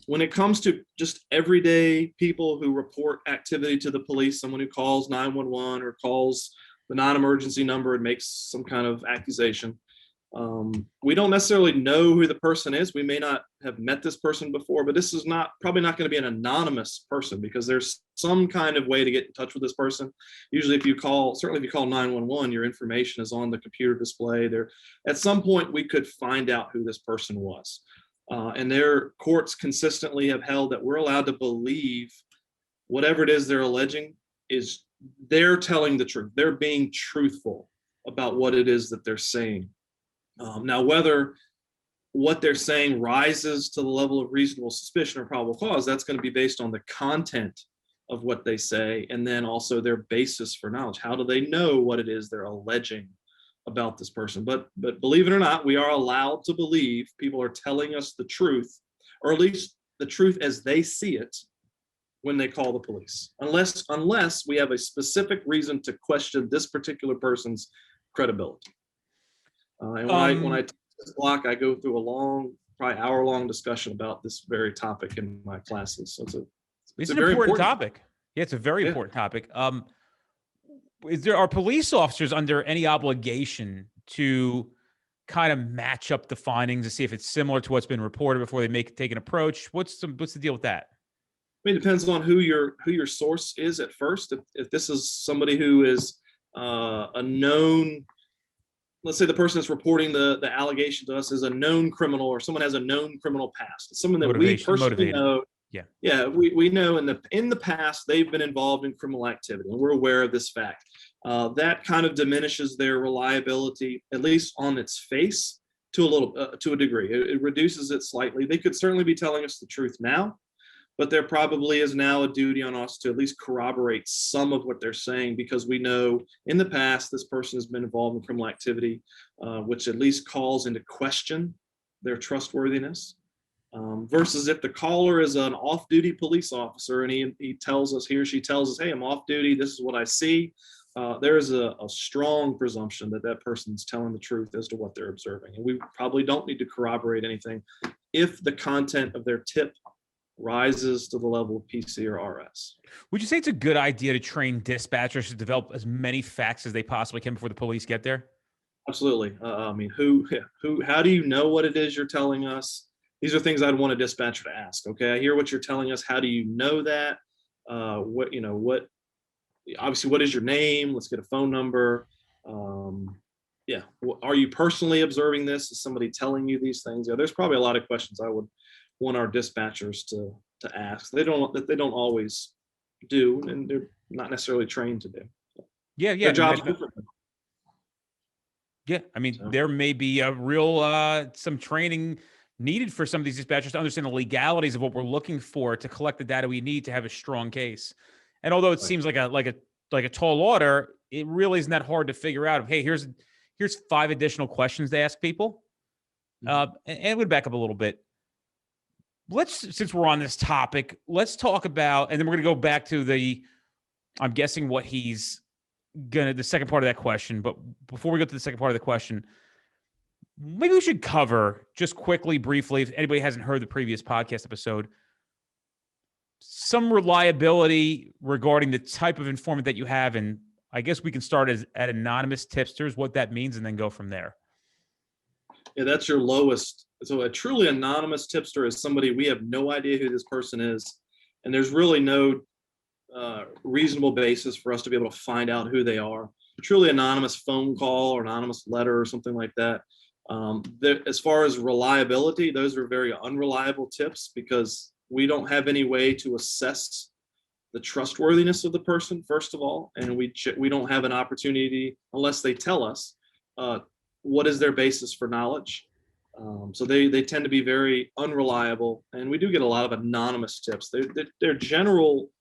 When it comes to just everyday people who report activity to the police, someone who calls 911 or calls the non-emergency number and makes some kind of accusation, we don't necessarily know who the person is. We may not have met this person before, but this is probably not going to be an anonymous person, because there's some kind of way to get in touch with this person. Usually certainly if you call 911, your information is on the computer display there. At some point we could find out who this person was. And their courts consistently have held that we're allowed to believe whatever it is they're alleging is they're telling the truth. They're being truthful about what it is that they're saying. Now, whether what they're saying rises to the level of reasonable suspicion or probable cause, that's going to be based on the content of what they say, and then also their basis for knowledge. How do they know what it is they're alleging about this person? But believe it or not, we are allowed to believe people are telling us the truth, or at least the truth as they see it when they call the police, unless we have a specific reason to question this particular person's credibility. And when I take this block, I go through a long, probably hour-long discussion about this very topic in my classes. So it's an important topic. Yeah, it's a very important topic. Are police officers under any obligation to kind of match up the findings to see if it's similar to what's been reported before they take an approach? What's the deal with that? I mean, it depends on who your source is at first. If this is somebody who is a known, let's say the person that's reporting the allegation to us is a known criminal, or someone has a known criminal past. It's someone that we personally know. Yeah, we know in the past they've been involved in criminal activity, and we're aware of this fact. That kind of diminishes their reliability, at least on its face, to a degree. It reduces it slightly. They could certainly be telling us the truth now, but there probably is now a duty on us to at least corroborate some of what they're saying, because we know in the past this person has been involved in criminal activity, which at least calls into question their trustworthiness. Versus if the caller is an off-duty police officer and he tells us, he or she tells us, hey, I'm off duty, this is what I see. There is a strong presumption that person's telling the truth as to what they're observing. And we probably don't need to corroborate anything if the content of their tip rises to the level of PC or RS. Would you say it's a good idea to train dispatchers to develop as many facts as they possibly can before the police get there? Absolutely. I mean, how do you know what it is you're telling us? These are things I'd want a dispatcher to ask. Okay, I hear what you're telling us. How do you know that? Obviously, what is your name? Let's get a phone number. Are you personally observing this? Is somebody telling you these things? There's probably a lot of questions I would want our dispatchers to ask. They don't always do, and they're not necessarily trained to do. Yeah. Their job's different. Yeah, I mean, there may be a real some training needed for some of these dispatchers to understand the legalities of what we're looking for to collect the data we need to have a strong case. And although it seems like a tall order, it really isn't that hard to figure out. Hey, here's 5 additional questions to ask people. And we'd back up a little bit. Since we're on this topic, let's talk about, and then we're going to go back to I'm guessing what he's the second part of that question. But before we go to the second part of the question, maybe we should cover just quickly, briefly, if anybody hasn't heard the previous podcast episode, some reliability regarding the type of informant that you have. And I guess we can start at anonymous tipsters, what that means, and then go from there. Yeah, that's your lowest. So a truly anonymous tipster is somebody we have no idea who this person is, and there's really no reasonable basis for us to be able to find out who they are. A truly anonymous phone call or anonymous letter or something like that. As far as reliability, those are very unreliable tips, because we don't have any way to assess the trustworthiness of the person, first of all, and we don't have an opportunity, unless they tell us what is their basis for knowledge. So they tend to be very unreliable, and we do get a lot of anonymous tips. Their general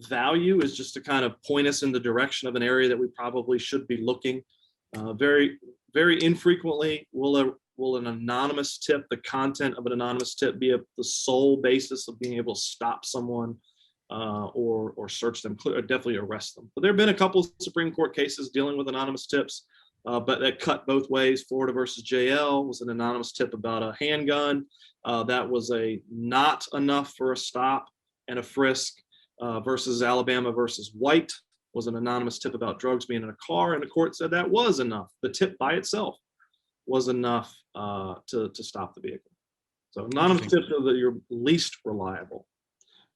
value is just to kind of point us in the direction of an area that we probably should be looking. Very, very infrequently will an anonymous tip, the content of an anonymous tip, be the sole basis of being able to stop someone or search them, or definitely arrest them. But there have been a couple of Supreme Court cases dealing with anonymous tips. but that cut both ways. Florida versus JL was an anonymous tip about a handgun. That was not enough for a stop and a frisk. Versus Alabama versus White was an anonymous tip about drugs being in a car, and the court said that was enough. The tip by itself was enough to stop the vehicle. So anonymous tips are your least reliable.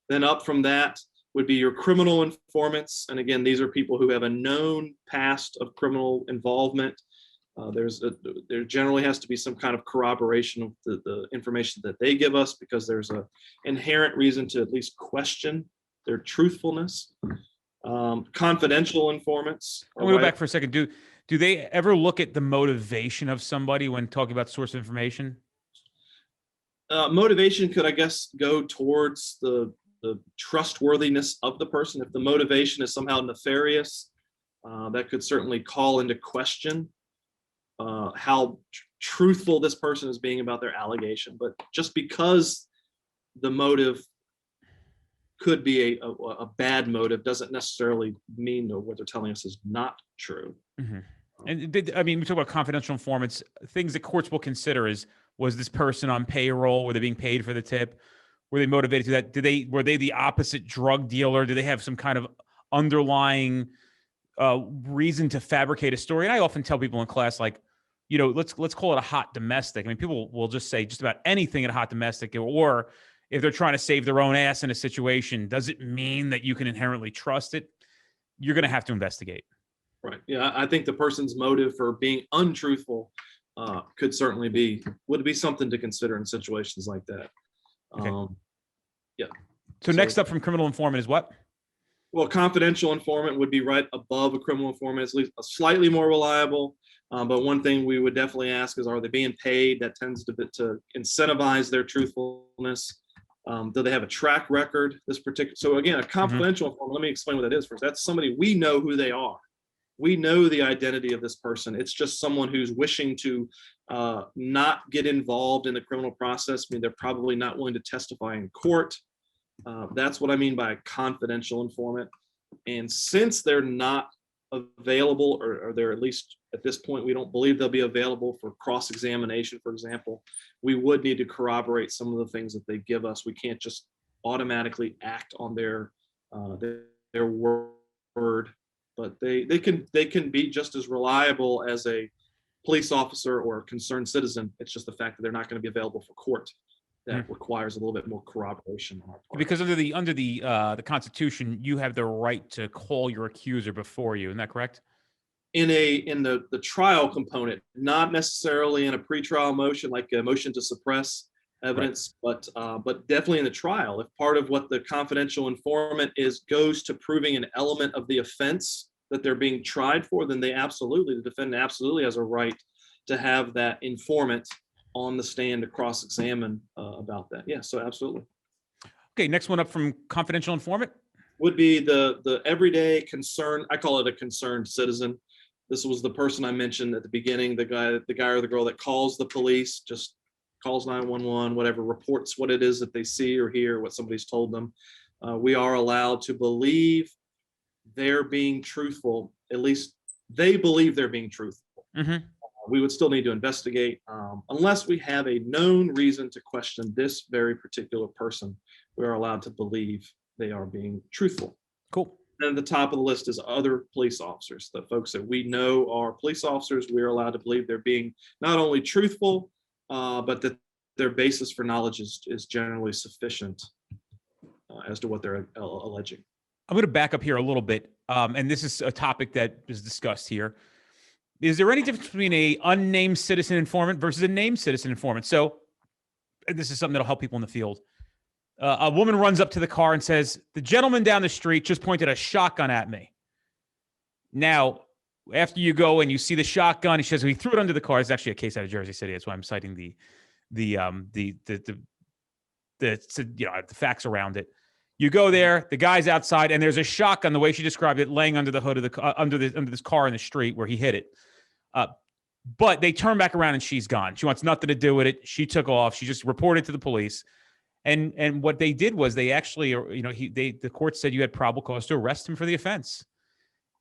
Then up from that would be your criminal informants. And again, these are people who have a known past of criminal involvement. There generally has to be some kind of corroboration of the information that they give us, because there's an inherent reason to at least question their truthfulness. Confidential informants. I'm going to go back for a second. Do they ever look at the motivation of somebody when talking about source of information? Motivation could, I guess, go towards the trustworthiness of the person. If the motivation is somehow nefarious, that could certainly call into question how truthful this person is being about their allegation. But just because the motive could be a bad motive doesn't necessarily mean that what they're telling us is not true. Mm-hmm. And we talk about confidential informants. Things that courts will consider was this person on payroll? Were they being paid for the tip? Were they motivated to that? Were they the opposite drug dealer? Do they have some kind of underlying reason to fabricate a story? And I often tell people in class, like, let's call it a hot domestic. I mean, people will just say just about anything in a hot domestic, or if they're trying to save their own ass in a situation, does it mean that you can inherently trust it? You're going to have to investigate. Right. Yeah, I think the person's motive for being untruthful could certainly would be something to consider in situations like that. Okay. Yeah. So next up from criminal informant is what? Well, confidential informant would be right above a criminal informant, at least slightly more reliable. But one thing we would definitely ask is, are they being paid? That tends to incentivize their truthfulness. Do they have a track record? So again, a confidential informant, let me explain what that is first. That's somebody we know who they are. We know the identity of this person. It's just someone who's wishing to not get involved in the criminal process. I mean, they're probably not willing to testify in court. That's what I mean by a confidential informant. And since they're not available, or they're, at least at this point, we don't believe they'll be available for cross-examination, for example, we would need to corroborate some of the things that they give us. We can't just automatically act on their word, but they can be just as reliable as a police officer or a concerned citizen. It's just the fact that they're not going to be available for court that requires a little bit more corroboration on our part. Because under the Constitution, you have the right to call your accuser before you. Isn't that correct? In the trial component, not necessarily in a pretrial motion like a motion to suppress evidence, right, but definitely in the trial. If part of what the confidential informant goes to proving an element of the offense that they're being tried for, then the defendant absolutely has a right to have that informant on the stand to cross-examine about that. Yeah, so absolutely. Okay, next one up from confidential informant would be the everyday concern. I call it a concerned citizen. This was the person I mentioned at the beginning, the guy or the girl that calls the police, just calls 911, whatever, reports what it is that they see or hear, what somebody's told them. We are allowed to believe they're being truthful. At least they believe they're being truthful. Mm-hmm. We would still need to investigate unless we have a known reason to question this very particular person. We are allowed to believe they are being truthful. Cool. And at the top of the list is other police officers, the folks that we know are police officers. We are allowed to believe they're being not only truthful, but that their basis for knowledge is generally sufficient as to what they're alleging. I'm going to back up here a little bit, and this is a topic that is discussed here. Is there any difference between a unnamed citizen informant versus a named citizen informant? So this is something that'll help people in the field. A woman runs up to the car and says, the gentleman down the street just pointed a shotgun at me. Now, after you go and you see the shotgun, he says he threw it under the car. It's actually a case out of Jersey City. That's why I'm citing the facts around it. You go there, the guy's outside, and there's a shotgun, the way she described it, laying under the hood of the under this car in the street where he hit it. But they turn back around and she's gone. She wants nothing to do with it. She took off. She just reported to the police. And what they did was they actually, the court said you had probable cause to arrest him for the offense.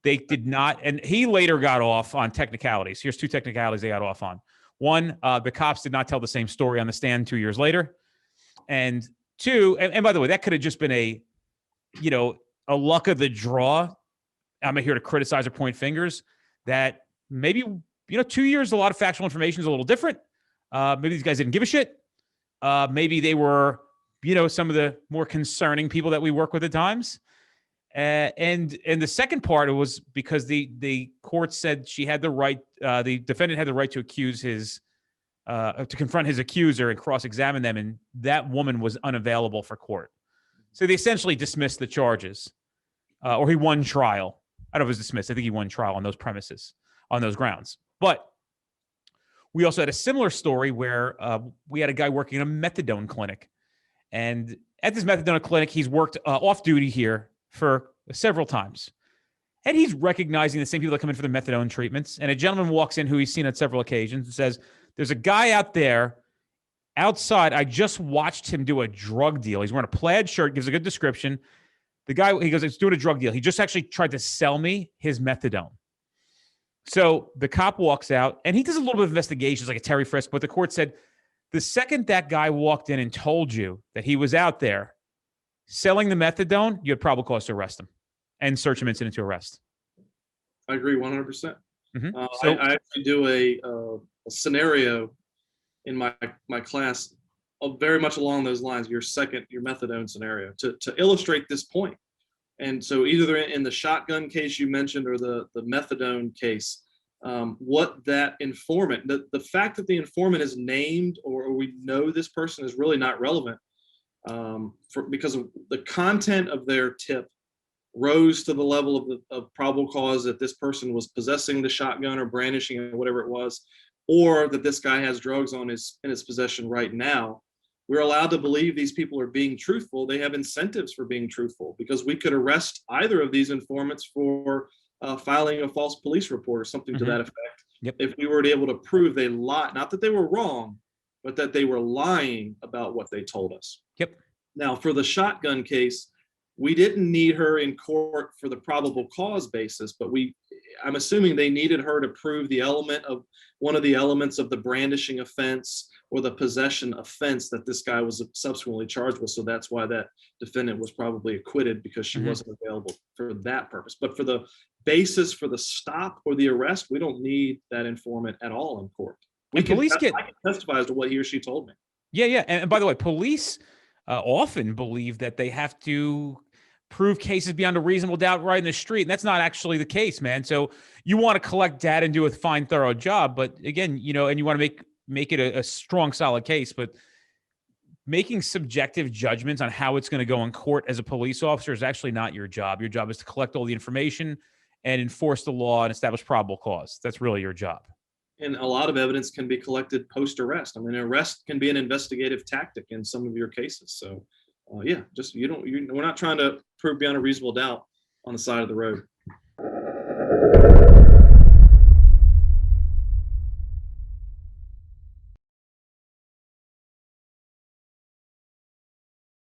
They did not, and he later got off on technicalities. Here's two technicalities they got off on. One, the cops did not tell the same story on the stand 2 years later. And two, and by the way, that could have just been a luck of the draw. I'm not here to criticize or point fingers. That maybe, 2 years, a lot of factual information is a little different. Maybe these guys didn't give a shit. Maybe they were, some of the more concerning people that we work with at times. And the second part was because the court said she had the right, the defendant had the right to accuse to confront his accuser and cross-examine them, and that woman was unavailable for court. So they essentially dismissed the charges, or he won trial. I don't know if it was dismissed. I think he won trial on those premises, on those grounds. But we also had a similar story where we had a guy working in a methadone clinic. And at this methadone clinic, he's worked off duty here for several times. And he's recognizing the same people that come in for the methadone treatments. And a gentleman walks in who he's seen on several occasions and says, there's a guy out there outside. I just watched him do a drug deal. He's wearing a plaid shirt, gives a good description. The guy, he goes, he's doing a drug deal. He just actually tried to sell me his methadone. So the cop walks out and he does a little bit of investigation, like a Terry frisk, but the court said, the second that guy walked in and told you that he was out there selling the methadone, you had probable cause to arrest him and search him incident to arrest. I agree 100%. Mm-hmm. I actually do a scenario in my class very much along those lines, your methadone scenario, to illustrate this point. And so either in the shotgun case you mentioned or the methadone case, what that informant, the fact that the informant is named or we know this person is really not relevant, because of the content of their tip rose to the level of probable cause that this person was possessing the shotgun or brandishing it, whatever it was, or that this guy has drugs in his possession right now. We're allowed to believe these people are being truthful. They have incentives for being truthful, because we could arrest either of these informants for filing a false police report or something to that effect. Yep. If we were able to prove they lied, not that they were wrong, but that they were lying about what they told us. Yep. Now, for the shotgun case, we didn't need her in court for the probable cause basis, but I'm assuming they needed her to prove one of the elements of the brandishing offense or the possession offense that this guy was subsequently charged with. So that's why that defendant was probably acquitted, because she wasn't available for that purpose. But for the basis for the stop or the arrest, we don't need that informant at all in court. I can testify as to what he or she told me. Yeah. And by the way, police often believe that they have to prove cases beyond a reasonable doubt right in the street. And that's not actually the case, man. So you want to collect data and do a fine, thorough job. But again, and you want to make it a strong, solid case. But making subjective judgments on how it's going to go in court as a police officer is actually not your job. Your job is to collect all the information and enforce the law and establish probable cause. That's really your job. And a lot of evidence can be collected post-arrest. I mean, an arrest can be an investigative tactic in some of your cases. So we're not trying to prove beyond a reasonable doubt on the side of the road.